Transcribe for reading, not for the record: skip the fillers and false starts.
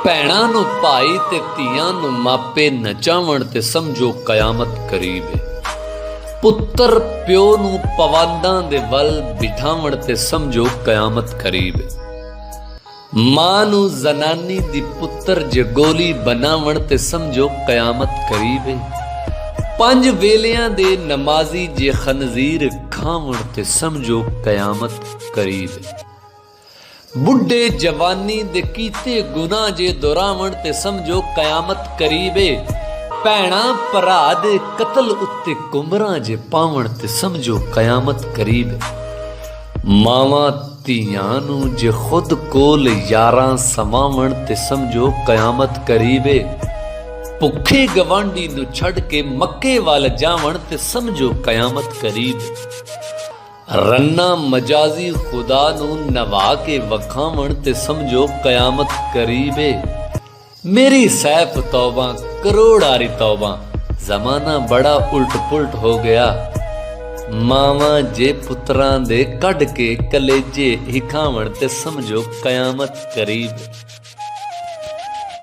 ਭੈਣਾਂ ਨੂੰ ਭਾਈ ਤੇ ਧੀਆਂ ਨੂੰ ਮਾਪੇ ਨਚਾਵਣ ਤੇ ਸਮਝੋ ਕਯਾਮਤ ਕਰੀਬ ਏ। ਪੁੱਤਰ ਪਿਓ ਨੂੰ ਪਵਾਂਦਾਂ ਦੇ ਵੱਲ ਬਿਠਾਵਣ ਤੇ ਸਮਝੋ ਕਯਾਮਤ ਕਰੀਬ ਏ। ਮਾਂ ਨੂੰ ਜ਼ਨਾਨੀ ਦੀ ਪੁੱਤਰ ਜੇ ਗੋਲੀ ਬਣਾਵਣ ਤੇ ਸਮਝੋ ਕਯਾਮਤ ਕਰੀਬ ਏ। 5 ਵੇਲਿਆਂ ਦੇ ਨਮਾਜ਼ੀ ਜੇ ਖਨਜ਼ੀਰ ਖਾਵਣ ਤੇ ਸਮਝੋ ਕਯਾਮਤ ਕਰੀਬ ਏ। बुढ़े जवानी दे कीते गुनाह जे दोहरावण ते समझो कयामत करीब ए। भैणा भरा दे कतल उत्ते कुमरां जे पावण ते समझो कयामत करीब ए। मावां धीआं नूं जे खुद कोल यारां समावण ते समझो कयामत करीब ए। भुखे गवांडी नूं छड़ के मक्के वाल जावण ते समझो कयामत करीब ए। रन्ना मजाजी खुदा नूं नवा के वखावण ते समझो कयामत करीब ए। मेरी सैफ तौबा करोड़ारी तौबा, जमाना बड़ा उल्ट पुलट हो गया। मावां जे पुत्रां दे कढ के कलेजे हिखावण ते समझो कयामत करीब।